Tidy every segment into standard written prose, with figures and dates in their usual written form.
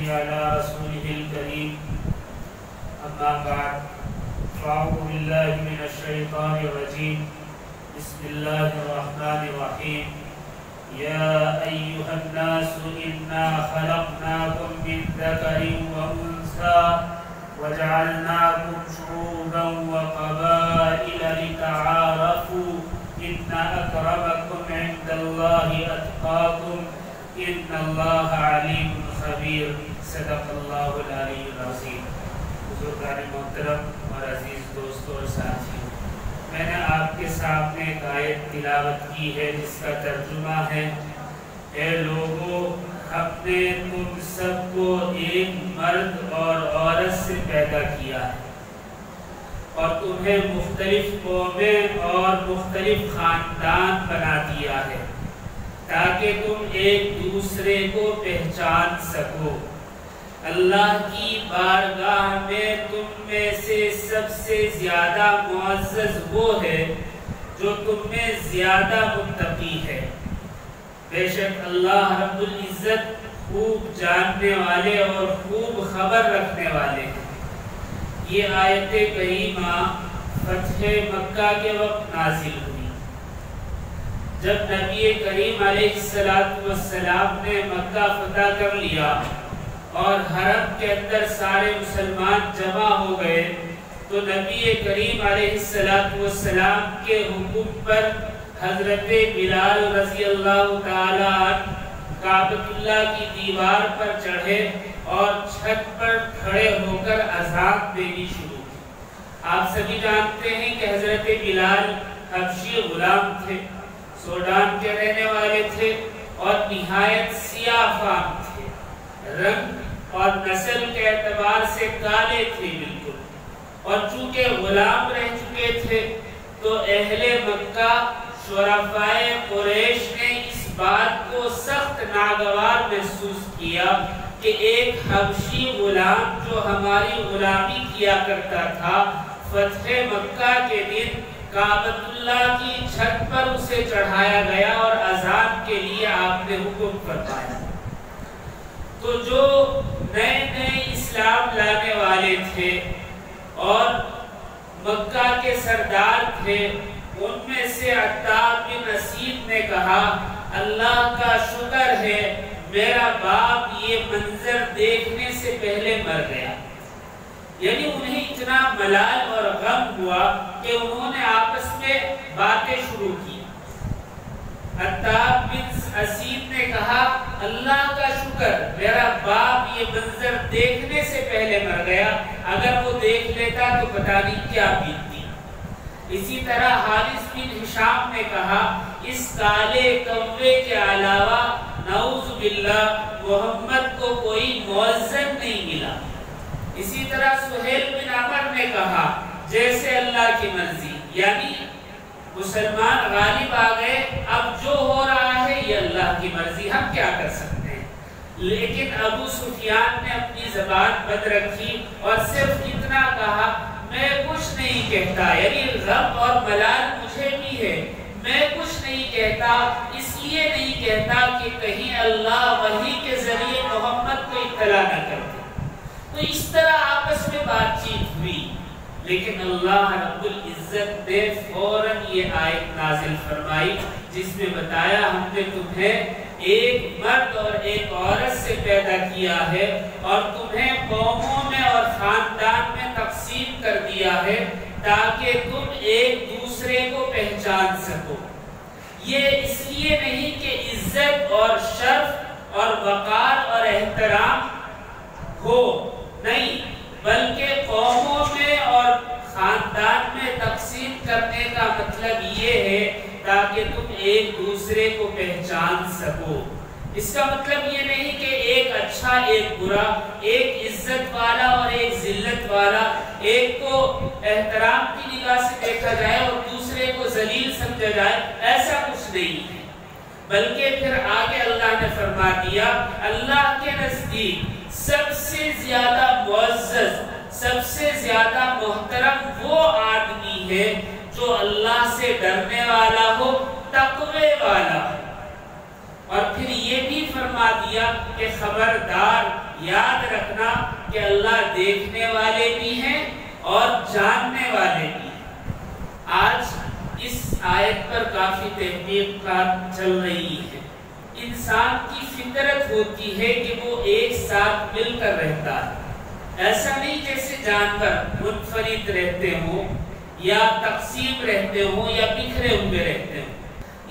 على رسوله الكريم أما بعد فأعوذ بالله من الشيطان الرجيم بسم الله الرحمن الرحيم يا أيها الناس إنا خلقناكم من ذكر وأنثى وجعلناكم شعوبا وقبائل لتعارفوا إن أكرمكم عند الله أتقاكم إن الله عليم خبير صدق الله العلي العظيم. بزرگان محترم اور عزیز دوستوں اور ساتھیوں، میں نے آپ کے سامنے ایک آیت تلاوت کی ہے جس کا ترجمہ ہے: اے لوگوں، ہم نے تم سب کو ایک مرد اور عورت سے پیدا کیا ہے اور تمہیں مختلف قومیں اور مختلف خاندان بنا دیا ہے تاکہ تم ایک دوسرے کو پہچان سکو۔ اللہ کی بارگاہ میں تم میں سے سب سے زیادہ معزز وہ ہے جو تم میں زیادہ متقی ہے۔ بے شک اللہ رب العزت خوب جاننے والے اور خوب خبر رکھنے والے ہیں۔ یہ آیت کریمہ فتح مکہ کے وقت نازل ہوئی جب نبی کریم علیہ السلام نے مکہ فتح کر لیا اور حرم کے اندر سارے مسلمان جمع ہو گئے، تو نبی کریم علیہ السلام کے حکم پر حضرت بلال رضی اللہ تعالی عنہ کعبۃ اللہ کی دیوار پر چڑھے اور چھت پر کھڑے ہو کر اذان دینی شروع کی۔ آپ سبھی جانتے ہیں کہ حضرت بلال حبشی غلام تھے، سوڈان کے رہنے والے تھے اور نہایت سیاہ فام تھے، رنگ اور نسل کے اعتبار سے کالے تھے بالکل، اور چونکہ غلام رہ چکے تھے تو اہل مکہ شرفائے قریش نے اس بات کو سخت ناگوار محسوس کیا کہ ایک حبشی غلام جو ہماری غلامی کیا کرتا تھا، فتح مکہ کے دن کعبۃ اللہ کی چھت پر اسے چڑھایا گیا اور اذان کے لیے آپ نے حکم فرمایا۔ تو جو نئے نئے اسلام لانے والے تھے اور مکہ کے سردار تھے، ان میں سے عطار بن اسید نے کہا: اللہ کا شکر ہے میرا باپ یہ منظر دیکھنے سے پہلے مر گیا۔ یعنی انہیں اتنا ملال اور غم ہوا کہ انہوں نے آپس میں باتیں شروع کی۔ عطار بن اسید نے کہا: اللہ کا شکر میرا باپ یہ منظر دیکھنے سے پہلے مر گیا، اگر وہ دیکھ لیتا تو پتہ نہیں کیا بیتتی۔ اسی طرح حارث بن ہشام نے کہا: اس کالے کوے کے علاوہ نعوذ باللہ محمد کو کوئی معزز نہیں ملا۔ اسی طرح سہیل بن عمر نے کہا: جیسے اللہ کی مرضی، یعنی مسلمان غالب آ گئے، اب جو ہو رہا ہے یہ اللہ کی مرضی، ہم کیا کر سکتے ہیں۔ لیکن ابو سفیان نے اپنی زبان بند رکھی اور صرف اتنا کہا: میں کچھ نہیں کہتا، یعنی غم اور ملال مجھے بھی ہے، میں کچھ نہیں کہتا، اس لیے نہیں کہتا کہ کہیں اللہ وحی کے ذریعے محمد کو اطلاع نہ کر دے۔ تو اس طرح آپس میں بات چیت ہوئی، لیکن اللہ رب العزت نے فوراً یہ آیت نازل فرمائی جس میں بتایا: ہم نے تمہیں ایک مرد اور ایک عورت سے پیدا کیا ہے اور تمہیں قوموں میں اور خاندان میں تقسیم کر دیا ہے تاکہ تم ایک دوسرے کو پہچان سکو۔ یہ اس لیے نہیں کہ عزت اور شرف اور وقار اور احترام ہو، نہیں، بلکہ قوموں میں اور خاندان میں تقسیم کرنے کا مطلب یہ ہے تاکہ تم ایک دوسرے کو پہچان سکو۔ اس کا مطلب یہ نہیں کہ ایک اچھا ایک برا، ایک عزت والا اور ایک ذلت والا، ایک کو احترام کی نگاہ سے دیکھا جائے اور دوسرے کو ذلیل سمجھا جائے، ایسا کچھ نہیں ہے۔ بلکہ پھر آگے اللہ نے فرما دیا: اللہ کے نزدیک سب سے زیادہ معزز، سب سے زیادہ محترم وہ آدمی ہے جو اللہ سے ڈرنے والا ہو، تقوی والا ہو۔ اور پھر یہ بھی فرما دیا کہ خبردار یاد رکھنا کہ اللہ دیکھنے والے بھی ہیں اور جاننے والے بھی ہیں۔ آج اس آیت پر کافی تحقیقات چل رہی ہے۔ انسان کی فطرت ہوتی ہے کہ وہ ایک ساتھ مل کر رہتا ہے، ایسا نہیں جیسے جانور منفرد رہتے ہوں یا تقسیم رہتے ہوں یا بکھرے ہوئے رہتے ہوں۔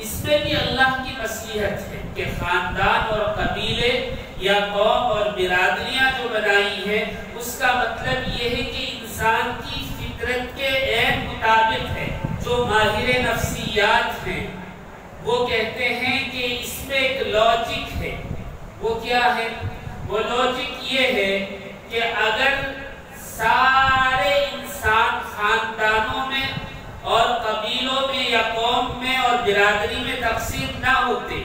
اس میں بھی اللہ کی مصلحت ہے کہ خاندان اور قبیلے یا قوم اور برادریاں جو بنائی ہیں اس کا مطلب یہ ہے کہ انسان کی فطرت کے عین مطابق ہے۔ جو ماہر نفسیات ہیں وہ کہتے ہیں کہ اس میں ایک لاجک ہے۔ وہ کیا ہے؟ وہ لاجک یہ ہے کہ اگر سارے انسان خاندانوں میں اور قبیلوں میں یا قوم میں اور برادری میں تقسیم نہ ہوتے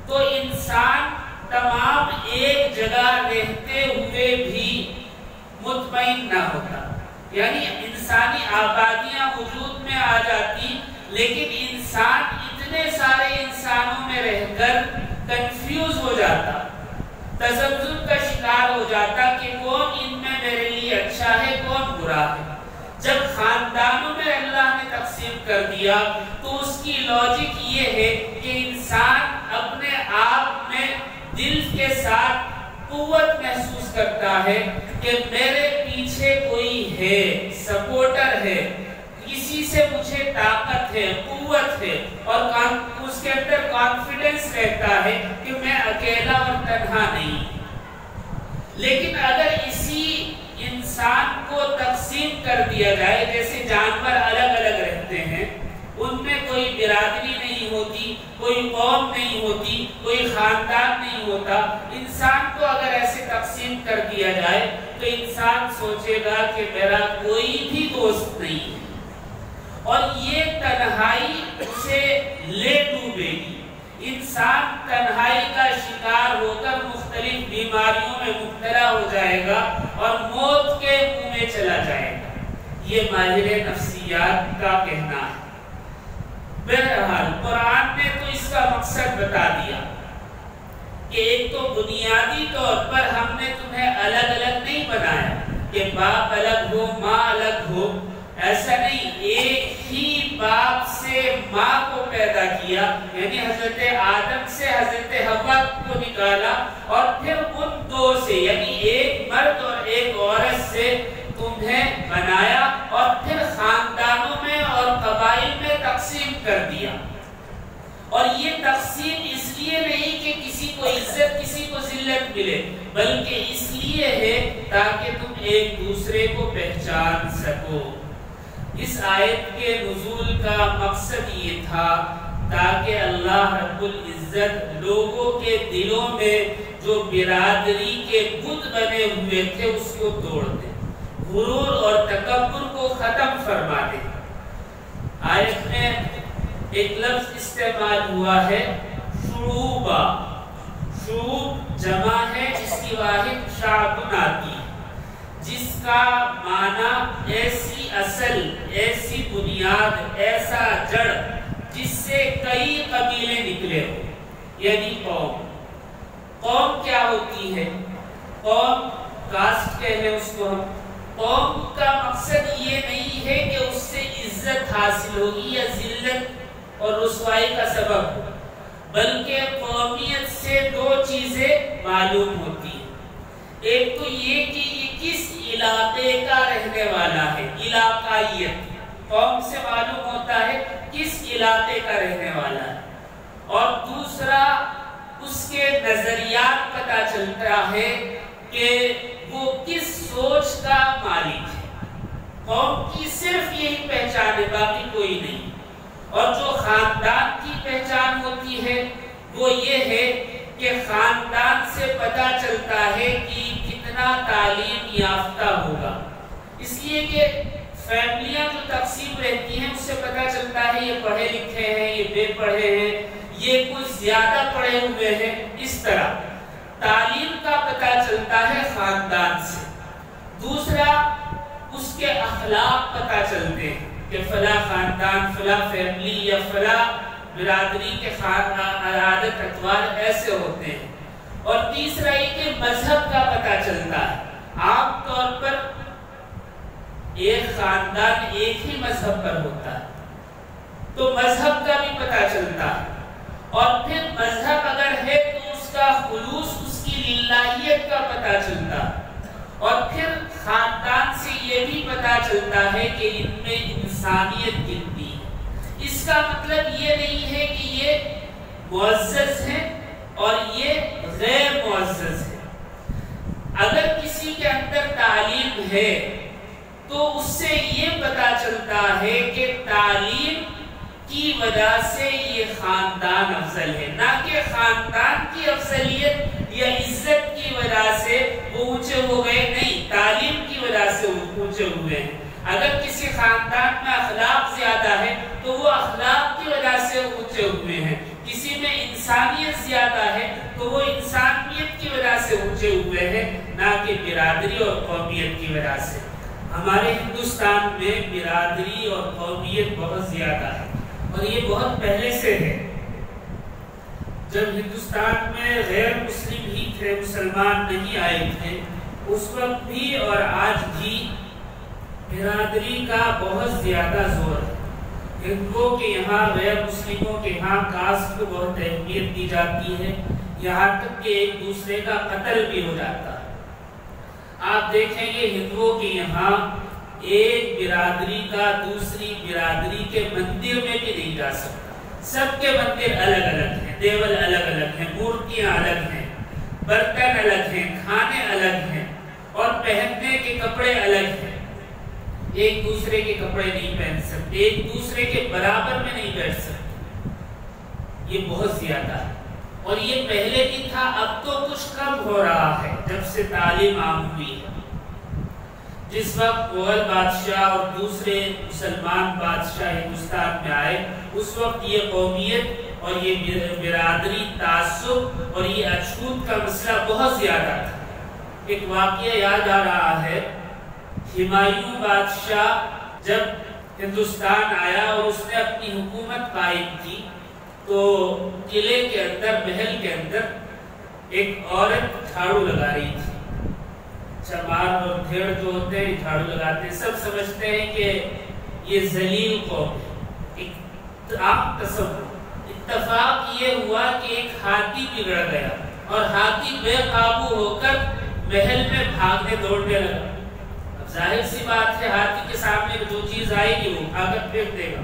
تو انسان تمام ایک جگہ رہتے ہوئے بھی مطمئن نہ ہوتا، یعنی انسانی آبادیاں وجود میں آ جاتی، لیکن انسان اتنے سارے انسانوں میں رہ کر کنفیوز ہو جاتا، تذبذب کا شکار ہو جاتا کہ کون ان میں میرے لیے اچھا ہے کون برا ہے۔ جب خاندانوں میں اللہ نے تقسیم کر دیا تو اس کی لاجک یہ ہے کہ انسان اپنے آپ میں دل کے ساتھ قوت محسوس کرتا ہے کہ میرے پیچھے کوئی ہے، سپورٹر ہے، کسی سے مجھے طاقت ہے، قوت ہے، اور اس کے اندر کانفیڈنس رہتا ہے کہ میں اکیلا اور تنہا نہیں۔ لیکن اگر اسی انسان کو تقسیم کر دیا جائے، جیسے جانور الگ الگ رہتے ہیں، ان میں کوئی برادری نہیں ہوتی، کوئی قوم نہیں ہوتی، کوئی خاندان نہیں ہوتا، انسان کو اگر ایسے تقسیم کر دیا جائے تو انسان سوچے گا کہ میرا کوئی بھی دوست نہیں ہے، اور یہ تنہائی اسے لے ڈوبے گی۔ انسان تنہائی کا شکار ہو کر مختلف بیماریوں میں مبتلا ہو جائے گا اور موت کے منہ میں چلا جائے گا۔ یہ ماہر نفسیات کا کہنا ہے۔ بہرحال قرآن نے تو اس کا مقصد بتا دیا کہ ایک تو بنیادی طور پر ہم نے تمہیں الگ الگ نہیں بنایا کہ باپ الگ ہو ماں الگ ہو، ایسا نہیں، ایک ہی باپ سے ماں کو پیدا کیا، یعنی حضرت آدم سے حضرت حوا کو نکالا، اور پھر ان دو سے یعنی ایک مرد اور ایک عورت سے تمہیں بنایا، اور پھر خاندانوں میں اور قبائل میں تقسیم کر دیا۔ اور یہ تقسیم اس لیے نہیں کہ کسی کو عزت کسی کو ذلت ملے، بلکہ اس لیے ہے تاکہ تم ایک دوسرے کو پہچان سکو۔ اس آیت کے نزول کا مقصد یہ تھا تاکہ اللہ رب العزت لوگوں کے دلوں میں جو برادری کے بت بنے ہوئے تھے اس کو توڑ دے، غرور اور تکبر کو ختم فرما دے۔ آیت میں ایک لفظ استعمال ہوا ہے شعوبہ، شعوب جمع ہے، اس کی واحد شعبن آتی ہے، جس کا معنی ایسی اصل، ایسی بنیاد، ایسا جڑ جس سے کئی قبیلے نکلے ہو، یعنی قوم۔ قوم کیا ہوتی ہے؟ قوم کاسٹ کہہ لیں اس کو ہم۔ قوم کا مقصد یہ نہیں ہے کہ اس سے عزت حاصل ہوگی یا ذلت اور رسوائی کا سبب ہو، بلکہ قومیت سے دو چیزیں معلوم ہوتی ہیں۔ ایک تو یہ کہ یہ کس علاقے کا رہنے والا ہے، علاقائیت، قوم سے معلوم ہوتا ہے کس علاقے کا رہنے والا ہے، اور دوسرا اس کے نظریات پتہ چلتا ہے کہ وہ کس سوچ کا مالک ہے۔ قوم کی صرف یہی پہچان ہے، باقی کوئی نہیں۔ اور جو خاندان کی پہچان ہوتی ہے وہ یہ ہے کہ خاندان سے پتہ چلتا ہے کہ کتنا تعلیم یافتہ ہوگا، اس لیے کہ فیملیاں جو تقسیم رہتی ہیں اس سے پتہ چلتا ہے یہ پڑھے لکھے ہیں، یہ بے پڑھے ہیں، یہ کچھ زیادہ پڑھے ہوئے ہیں، اس طرح تعلیم کا پتہ چلتا ہے خاندان سے۔ دوسرا اس کے اخلاق پتہ چلتے ہیں کہ فلاں خاندان، فلاں فیملی یا فلاں برادری کے عادت اطوار ایسے ہوتے ہیں۔ اور تیسرا یہ کہ مذہب کا پتہ چلتا ہے۔ عام طور پر ایک خاندان ایک ہی مذہب پر ہوتا ہے تو مذہب کا بھی پتہ چلتا ہے، اور پھر مذہب اگر ہے تو اس کا خلوص، اس کی للہیت کا پتہ چلتا ہے، اور پھر خاندان سے یہ بھی پتہ چلتا ہے کہ ان میں انسانیت کتنی ہے۔ اس کا مطلب یہ نہیں ہے کہ یہ معزز ہیں اور یہ غیر معزز ہے۔ اگر کسی کے اندر تعلیم ہے تو اس سے یہ پتہ چلتا ہے کہ تعلیم کی وجہ سے یہ خاندان افضل ہے، نہ کہ خاندان کی افضلیت یا عزت کی وجہ سے وہ اونچے ہو گئے، نہیں، تعلیم کی وجہ سے وہ اونچے ہوئے ہیں۔ اگر کسی خاندان میں اخلاق زیادہ ہے تو وہ اخلاق کی وجہ سے اونچے ہوئے ہیں، کسی میں انسانیت زیادہ ہے تو وہ انسانیت کی وجہ سے اونچے ہوئے ہیں، نہ کہ برادری اور قومیت کی وجہ سے۔ ہمارے ہندوستان میں برادری اور قومیت بہت زیادہ ہے، اور یہ بہت پہلے سے ہے۔ جب ہندوستان میں غیر مسلم ہی تھے، مسلمان نہیں آئے تھے، اس وقت بھی اور آج بھی برادری کا بہت زیادہ زور ہے۔ ہندوؤں کے یہاں، غیر مسلموں کے یہاں کاسٹ کو بہت اہمیت دی جاتی ہے، یہاں تک کہ ایک دوسرے کا قتل بھی ہو جاتا ہے۔ آپ دیکھیں گے ہندوؤں کے یہاں ایک برادری کا دوسری برادری کے مندر میں بھی نہیں جا سکتا، سب کے مندر الگ الگ ہیں، دیول الگ الگ ہیں، مورتیاں الگ ہیں، برتن الگ ہیں، کھانے الگ ہیں، اور پہننے کے کپڑے الگ ہیں۔ ایک دوسرے کے کپڑے نہیں پہن سکتے، ایک دوسرے کے برابر میں نہیں بیٹھ سکتے، یہ بہت زیادہ ہے۔ اور یہ پہلے بھی تھا، اب تو کچھ کم ہو رہا ہے جب سے تعلیم عام ہوئی ہے۔ جس وقت مغل بادشاہ اور دوسرے مسلمان بادشاہ ہندوستان میں آئے، اس وقت یہ قومیت اور یہ برادری تعصب اور یہ اچھوت کا مسئلہ بہت زیادہ تھا۔ ایک واقعہ یاد آ رہا ہے، ہمایوں بادشاہ جب ہندوستان آیا اور اس نے اپنی حکومت قائم کی تو قلعے کے اندر، محل کے اندر ایک عورت جھاڑو لگا رہی تھی۔ چمار اور بھیڑ جو ہوتے ہیں جھاڑو لگاتے ہیں، سب سمجھتے ہیں کہ یہ ذلیل قوم ہے۔ ایک عام تصور، اتفاق یہ ہوا کہ ایک ہاتھی بگڑ گیا اور ہاتھی بے قابو ہو کر محل میں بھاگنے دوڑنے لگا۔ اب ظاہر سی بات ہے، ہاتھی کے سامنے جو چیز آئے گی وہ اٹھا کر پھینک دے گا۔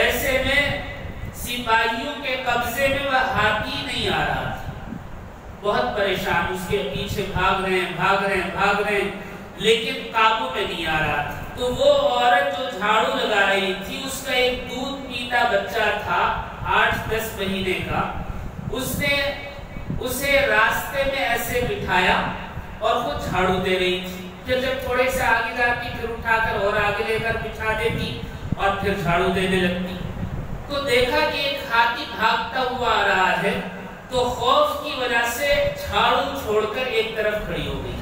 ایسے میں سپاہیوں کے قبضے میں وہ ہاتھی نہیں آ رہا تھا، بہت پریشان، اس کے پیچھے بھاگ رہے ہیں، لیکن قابو میں نہیں آ رہا تھا۔ تو وہ عورت جو جھاڑو لگا رہی تھی، اس کا ایک دودھ پیتا بچہ تھا 8-10 مہینے کا، اس نے اسے راستے میں ایسے بٹھایا اور وہ جھاڑو دے رہی تھی۔ پھر جب تھوڑے سے آگے جاتی پھر اٹھا کر اور آگے لے کر بٹھا دیتی اور پھر جھاڑو دینے لگتی۔ تو دیکھا کہ ایک ہاتھی بھاگتا ہوا آ رہا ہے، تو خوف کی وجہ سے جھاڑو چھوڑ کر ایک طرف کھڑی ہو گئی،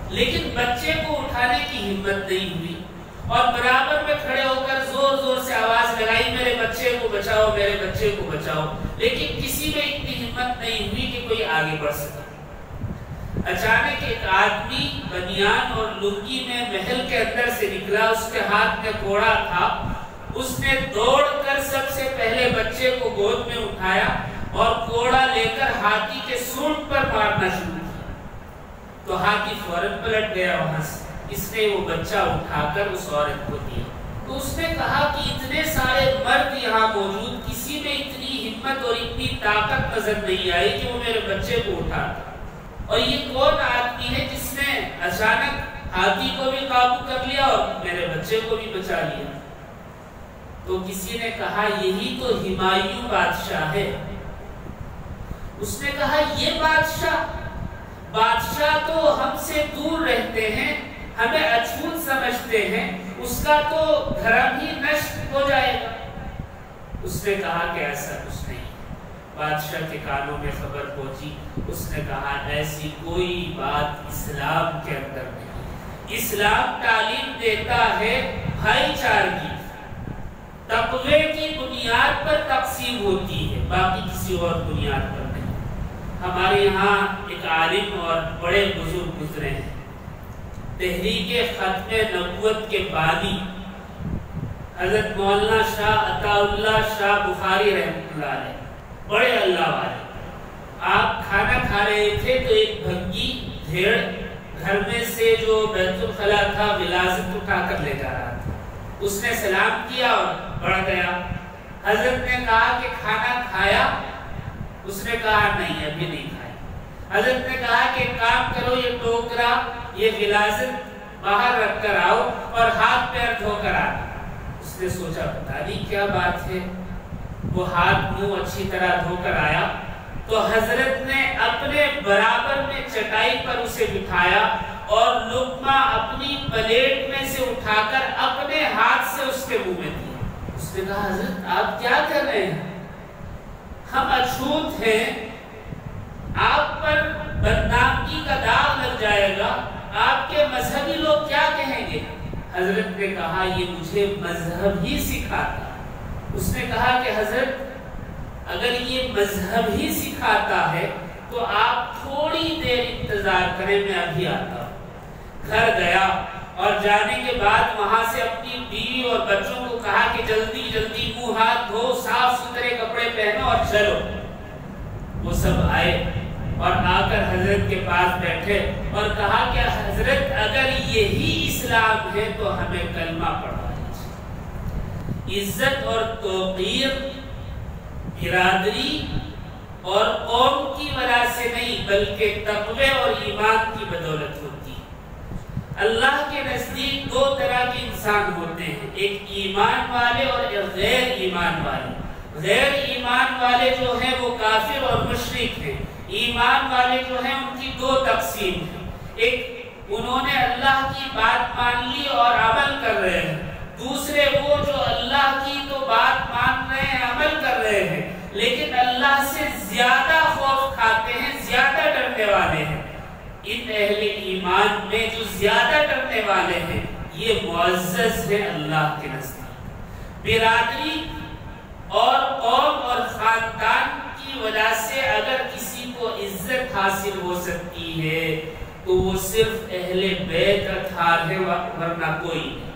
لیکن بچے کو اٹھانے کی ہمت نہیں ہوئی اور برابر میں کھڑے ہو کر زور زور سے آواز لگائی، میرے بچے کو بچاؤ، میرے بچے کو بچاؤ، لیکن کسی میں اتنی ہمت نہیں ہوئی کہ کوئی آگے بڑھ سکا۔ اچانک ایک آدمی بنیان اور لنگی میں محل کے اندر سے نکلا، اس کے ہاتھ میں کوڑا تھا، اس نے دوڑ کر سب سے پہلے بچے کو گود میں اٹھایا اور کوڑا لے کر ہاتھی کے سونڈ پر مارنا شروع کیا، تو ہاتھی فوراً پلٹ گیا وہاں سے۔ اس نے وہ بچہ اٹھا کر اس عورت کو دیا۔ تو اس نے کہا کہ اتنے سارے مرد یہاں موجود، کسی میں اتنی ہمت اور اتنی طاقت نظر نہیں آئی کہ وہ میرے بچے کو اٹھاتا، اور یہ کون آدمی ہے جس نے اچانک ہاتھی کو بھی قابو کر لیا اور میرے بچے کو بھی بچا لیا؟ تو کسی نے کہا یہی تو ہمایوں بادشاہ ہے۔ اس نے کہا یہ بادشاہ تو ہم سے دور رہتے ہیں، ہمیں اچھوت سمجھتے ہیں، اس کا تو دھرم ہی نشٹ ہو جائے گا۔ اس نے کہا کہ ایسا کچھ نہیں۔ بادشاہ کے کانوں میں خبر پہنچی، اس نے کہا ایسی کوئی بات اسلام کے اندر نہیں۔ اسلام تعلیم دیتا ہے بھائی چارگی، تقوی کی بنیاد پر تقسیم ہوتی ہے، باقی کسی اور بنیاد پر نہیں۔ ہمارے یہاں ایک عالم اور بڑے بزرگ گزرے ہیں، تحریک ختم نبوت کے بانی حضرت مولانا شاہ عطا اللہ شاہ بخاری رحمۃ اللہ علیہ، بڑے اللہ والے۔ آپ کھانا کھا رہے تھے تو ایک بھنگی بھیڑ گھر میں سے جو بیت الخلا تھا غلاظت اٹھا کر لے جا رہا تھا۔ اس نے سلام کیا اور بڑھ گیا۔ حضرت نے کہا کہ کھانا کھایا؟ اس نے کہا نہیں، ابھی نہیں کھایا۔ حضرت نے کہا کہ کام کرو، یہ ٹوکرا یہ غلاظت باہر رکھ کر آؤ اور ہاتھ پیر دھو کر آنا۔ اس نے سوچا پتہ نہیں کیا بات ہے، وہ ہاتھ منہ اچھی طرح دھو کر آیا تو حضرت نے اپنے برابر میں چٹائی پر اسے بٹھایا اور لقمہ اپنی پلیٹ میں سے اٹھا کر اپنے ہاتھ سے اس کے منہ میں دیا۔ اس نے کہا حضرت آپ کیا کر رہے ہیں؟ ہم اچھوت ہیں، آپ پر بدنامی کا داغ لگ جائے گا، آپ کے مذہبی لوگ کیا کہیں گے؟ حضرت نے کہا یہ مجھے مذہب ہی سکھاتا۔ اس نے کہا کہ حضرت اگر یہ مذہب ہی سکھاتا ہے تو آپ تھوڑی دیر انتظار کریں، میں ابھی آتا ہوں۔ گھر گیا اور جانے کے بعد وہاں سے اپنی بیوی اور بچوں کو کہا کہ جلدی جلدی منہ ہاتھ دھو، صاف ستھرے کپڑے پہنو اور چلو۔ وہ سب آئے اور آ کر حضرت کے پاس بیٹھے اور کہا کہ حضرت اگر یہی اسلام ہے تو ہمیں کلمہ پڑھا دیجیے۔ عزت اور توقیر برادری اور قوم کی وجہ سے نہیں بلکہ تقوی اور ایمان کی بدولت ہوتی ہے۔ اللہ کے نزدیک دو طرح کے انسان ہوتے ہیں، ایک ایمان والے اور ایک غیر ایمان والے۔ غیر ایمان والے جو ہیں وہ کافر اور مشرک ہیں، ایمان والے جو ہیں ان کی دو تقسیم ہیں، ایک انہوں نے اللہ کی بات مان لی اور عمل کر رہے ہیں، دوسرے وہ جو اللہ کی تو بات مان رہے ہیں عمل کر رہے ہیں لیکن اللہ سے زیادہ خوف کھاتے ہیں، زیادہ ڈرنے والے ہیں۔ ان اہل ایمان میں جو زیادہ ڈرنے والے ہیں یہ معزز ہے اللہ کے نزدیک۔ برادری اور قوم اور خاندان کی وجہ سے اگر کسی کو عزت حاصل ہو سکتی ہے تو وہ صرف اہل بیت اطہار ہے ورنہ کوئی نہیں۔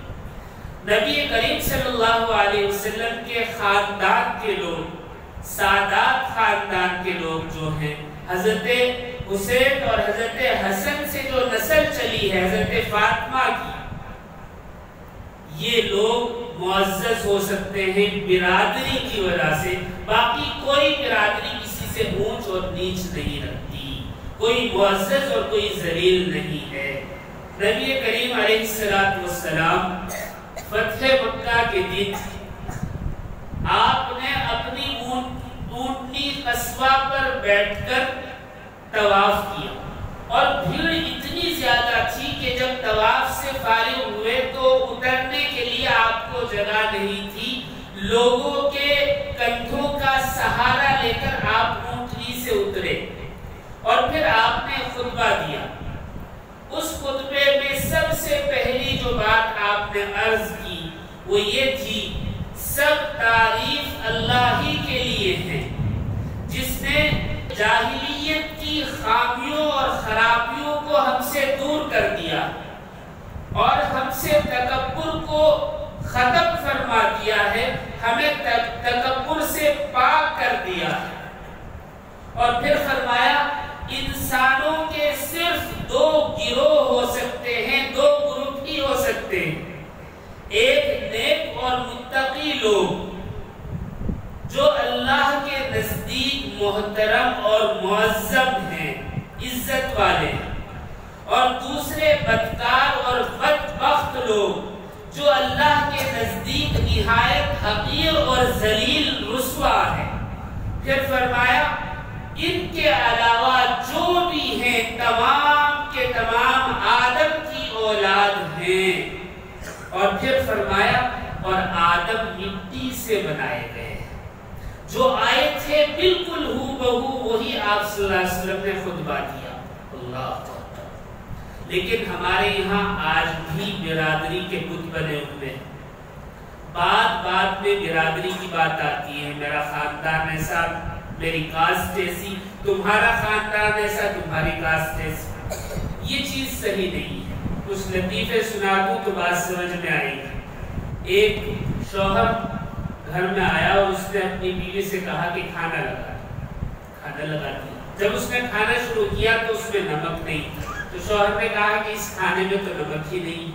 نبی کریم صلی اللہ علیہ وسلم کے خاندان کے لوگ، سادات خاندان کے لوگ جو ہیں، حضرت حسین اور حضرت حسن سے جو نسل چلی ہے حضرت فاطمہ کی، یہ لوگ معزز ہو سکتے ہیں برادری کی وجہ سے۔ باقی کوئی برادری کسی سے اونچ اور نیچ نہیں رکھتی، کوئی معزز اور کوئی ذلیل نہیں ہے۔ نبی کریم علیہ السلام فتح مکہ کے دن آپ نے اپنی اونٹنی قصبہ پر بیٹھ کر طواف کیا اور بھیڑ اتنی زیادہ تھی کہ جب طواف سے فارغ ہوئے تو اترنے کے لیے آپ کو جگہ نہیں تھی، لوگوں کے کندھوں کا سہارا لے کر آپ اونٹنی سے اترے اور پھر آپ نے خطبہ دیا۔ اس خطبے میں سب سے پہلی جو بات آپ نے عرض کی وہ یہ تھی، سب تعریف اللہ ہی کے لیے ہے جس نے جاہلیت کی خامیوں اور خرابیوں کو ہم سے دور کر دیا اور ہم سے تکبر کو ختم فرما دیا ہے، ہمیں تکبر سے پاک کر دیا ہے۔ اور پھر فرمایا انسانوں کے صرف دو گروہ ہو سکتے ہیں، دو گروپ ہی ہو سکتے ہیں، ایک نیک اور متقی لوگ جو اللہ کے نزدیک محترم اور معظم ہیں، عزت والے ہیں، اور دوسرے بدکار اور بدبخت لوگ جو اللہ کے نزدیک نہایت حقیر اور ذلیل رسوا ہیں۔ پھر فرمایا ان کے علاوہ جو بھی ہیں تمام کے تمام آدم کی اولاد ہیں۔ اور پھر فرمایا اور آدم مٹی سے بنائے گئے ہیں، جو آئے تھے بالکل ہو بہو وہی آپ صلی اللہ علیہ وسلم نے خطبہ دیا۔ اللہ اکبر۔ لیکن ہمارے یہاں آج بھی برادری کے بت بنے ہوئے ہیں، بات بات میں برادری کی بات آتی ہے، میرا خاندان ایسا میری کاسٹ ایسی، تمہارا خاندان ایسا، تمہاری کاسٹ ایسی، یہ چیز صحیح نہیں ہے۔ کچھ لطیفے سنا دوں تو بات سمجھ میں آئے گی۔ ایک شوہر گھر میں آیا اور اس نے اپنی بیوی سے کہا کہ کھانا لگا دیا۔ جب اس نے کھانا شروع کیا تو اس میں نمک نہیں تھا، تو شوہر نے کہا کہ اس کھانے میں تو نمک ہی نہیں،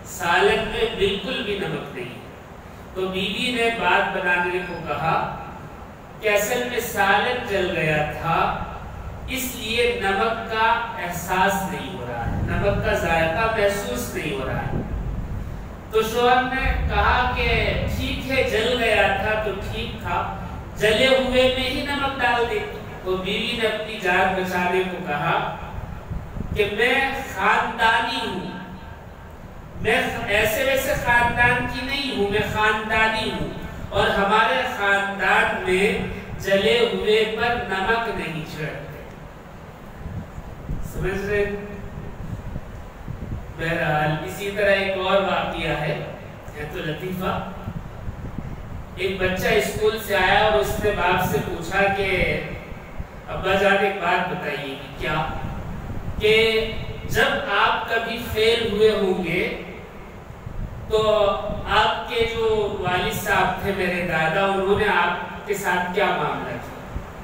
سالن میں بالکل بھی نمک نہیں۔ تو بیوی نے بات بنانے کو کہا کہ اصل میں سالن جل گیا تھا، اس لیے نمک کا احساس نہیں ہو رہا ہے، نمک کا ذائقہ محسوس نہیں ہو رہا ہے۔ تو شوہر نے کہا کہ ٹھیک ہے، جل گیا تھا تو ٹھیک تھا، جلے ہوئے میں ہی نمک ڈال دے۔ تو بیوی نے اپنی جان بچانے کو کہا کہ میں خاندانی ہوں، میں ایسے ویسے خاندان کی نہیں ہوں، میں خاندانی ہوں، اور ہمارے خاندان میں جلے ہوئے پر نمک نہیں چھڑکتے۔ سمجھ رہے؟ بہرحال اسی طرح ایک اور واقعہ ہے تو لطیفہ۔ ایک بچہ اسکول سے آیا اور اس نے باپ سے پوچھا کہ ابا جان ایک بات بتائیے کیا کہ جب آپ کبھی فیل ہوئے ہوں گے تو آپ کے جو والد صاحب تھے میرے دادا، انہوں نے آپ کے ساتھ کیا معاملہ کیا؟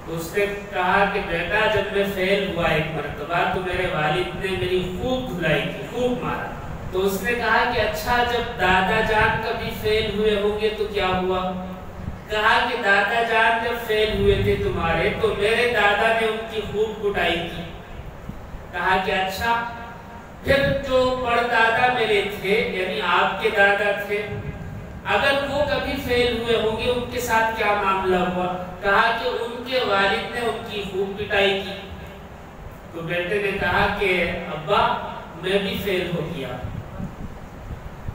تو اس نے کہا کہ بیٹا جب میں فیل ہوا ایک مرتبہ تو میرے والد نے میری خوب دھلائی کی، خوب مارا۔ تو اس نے کہا کہ اچھا جب دادا جان کبھی فیل ہوئے ہوں گے تو کیا ہوا؟ کہا کہ دادا جان جب فیل ہوئے تھے تمہارے تو میرے دادا نے ان کی خوب کٹائی کی۔ کہا کہ اچھا پھر جو پردادا میرے تھے یعنی آپ کے دادا تھے، اگر وہ کبھی فیل ہوئے ہوں گے ان کے ساتھ کیا معاملہ ہوا؟ کہا کہ ان کے والد نے ان کی خوب پٹائی کی۔ تو بیٹے نے کہا کہ ابا میں بھی فیل ہو گیا،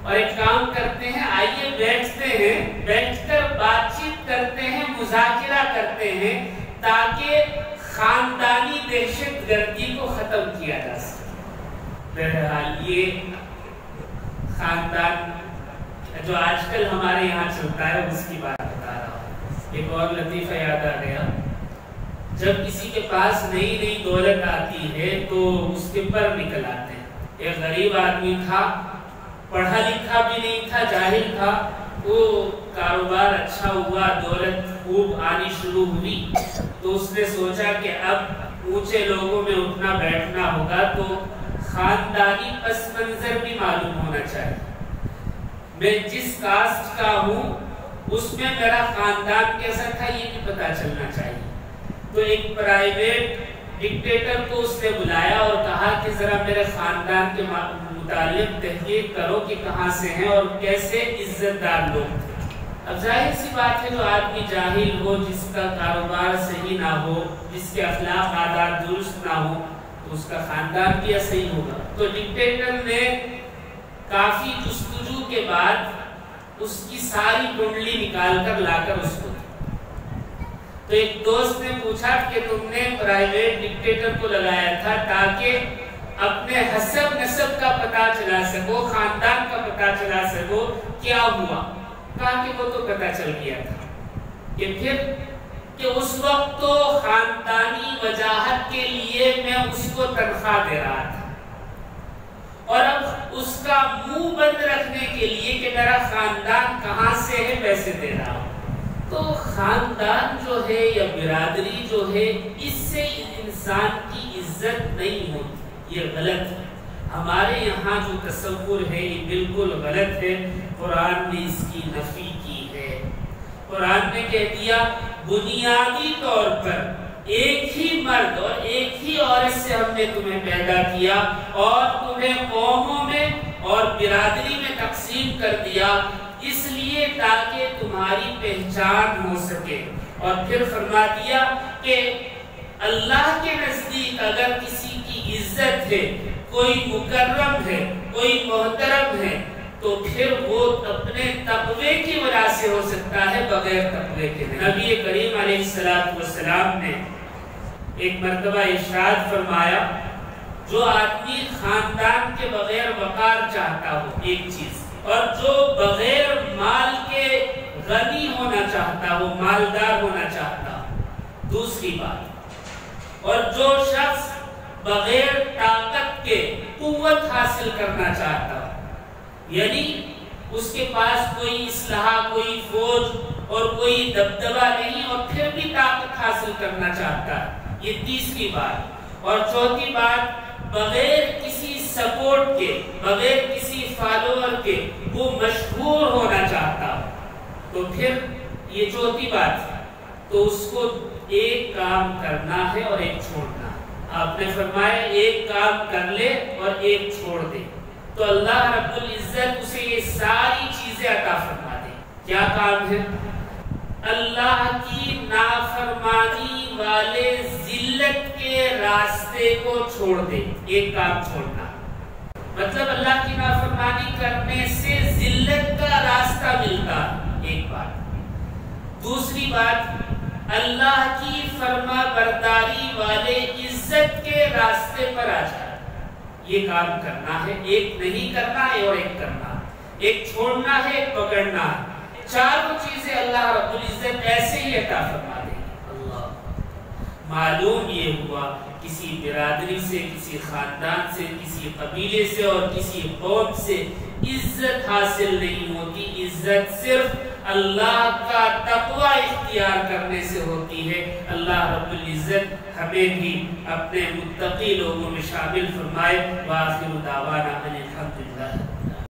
اور ایک کام کرتے ہیں، آئیے بیٹھتے ہیں، بیٹھ کر بات چیت کرتے ہیں، مذاکرہ کرتے ہیں تاکہ خاندانی دہشت گردی کو ختم کیا جا سکے۔ بہرحال یہ خاندان جو آج کل ہمارے یہاں چلتا ہے اس کی بات بتا رہا ہوں۔ ایک اور لطیفہ یاد آ گیا، جب کسی کے پاس نئی نئی دولت آتی ہے تو اس کے پر نکل آتے ہیں۔ ایک غریب آدمی تھا، پڑھا لکھا بھی نہیں تھا، جاہل تھا، وہ کاروبار اچھا ہوا، دولت خوب آنی شروع ہوئی، تو اس نے سوچا کہ اب اونچے لوگوں میں اٹھنا بیٹھنا ہوگا تو خاندانی پس منظر بھی معلوم ہونا چاہیے، میں جس کاسٹ کا ہوں اس میں میرا خاندان کیسا تھا یہ بھی پتا چلنا چاہیے۔ تو ایک پرائیویٹ ڈکٹیٹر کو اس نے بلایا اور کہا کہ ذرا میرے خاندان کے متعلق تحقیق کرو کہ کہاں سے ہیں اور کیسے عزت دار لوگ تھے۔ اب ظاہر سی بات ہے جو آدمی جاہل ہو، جس کا کاروبار صحیح نہ ہو، جس کے اخلاق عادات درست نہ ہو، تو اس کا خاندان بھی ایسا ہی ہوگا۔ تو ڈکٹیٹر نے کافی جستجو کے بعد اس کی ساری کنڈلی نکال کر لا کر اس کو، تو ایک دوست نے پوچھا کہ تم نے پرائیویٹ ڈکٹیٹر کو لگایا تھا تاکہ اپنے حسب نسب کا پتہ چلا سکو، خاندان کا پتہ چلا سکو، کیا ہوا؟ کہا کہ وہ تو پتہ چل گیا تھا کہ پھر کہ اس وقت تو خاندانی وجاہت کے لیے میں اس کو تنخواہ دے رہا تھا، اور اب اس کا منہ بند رکھنے کے لیے کہ میرا خاندان کہاں سے ہے پیسے دے رہا ہوں۔ تو خاندان جو ہے یا برادری جو ہے اس سے انسان کی عزت نہیں ہوتی، یہ غلط ہے۔ ہمارے یہاں جو تصور ہے یہ بالکل غلط ہے، قرآن نے اس کی نفی کی ہے۔ قرآن نے کہہ دیا بنیادی طور پر ایک ہی مرد اور ایک ہی عورت سے ہم نے تمہیں پیدا کیا اور تمہیں قوموں میں اور برادری میں تقسیم کر دیا، اس لیے تاکہ تمہاری پہچان ہو سکے۔ اور پھر فرما دیا کہ اللہ کے نزدیک اگر کسی کی عزت ہے، کوئی مکرم ہے، کوئی محترم ہے، تو پھر وہ اپنے تقوی کی وجہ سے ہو سکتا ہے، بغیر تقوی کے نہیں۔ نبی کریم علیہ السلام نے ایک مرتبہ ارشاد فرمایا جو آدمی خاندان کے بغیر وقار چاہتا ہو ایک چیز، اور جو بغیر مال کے غنی ہونا چاہتا ہو، مالدار ہونا چاہتا ہو، دوسری بات، اور جو شخص بغیر طاقت کے قوت حاصل کرنا چاہتا ہو، یعنی اس کے پاس کوئی اسلحہ، کوئی فوج اور کوئی دبدبہ نہیں اور پھر بھی طاقت حاصل کرنا چاہتا ہے، یہ تیسری بات۔ اور چوتھی بات، بغیر کسی سپورٹ کے، بغیر کسی فالوور کے وہ مشہور ہونا چاہتا ہو، تو پھر یہ چوتھی بات ہے، تو اس کو ایک کام کرنا ہے اور ایک چھوڑنا ہے۔ آپ نے فرمایا ایک کام کر لے اور ایک چھوڑ دے، تو اللہ رب العزت اسے یہ ساری چیزیں عطا فرما دے۔ کیا کام ہے؟ اللہ کی نافرمانی والے ذلت کے راستے کو چھوڑ دے، ایک کام چھوڑنا، مطلب اللہ کی نافرمانی کرنے سے ذلت کا راستہ ملتا، ایک بات۔ دوسری بات، اللہ کی فرما برداری والے عزت کے راستے پر آ جائے، یہ کام کرنا ہے، ایک نہیں کرنا ہے اور ایک کرنا ہے، ایک چھوڑنا ہے، ایک پکڑنا ہے۔ چاروں چیزیں اللہ رب العزت ایسے ہی عطا فرما دے گی۔ اللہ، معلوم یہ ہوا کسی برادری سے، کسی خاندان سے، کسی قبیلے سے اور کسی قوم سے عزت حاصل نہیں ہوتی، عزت صرف اللہ کا تقوی اختیار کرنے سے ہوتی ہے۔ اللہ رب العزت ہمیں بھی اپنے متقی لوگوں میں شامل فرمائے۔ وآخر دعوانا ان الحمدللہ۔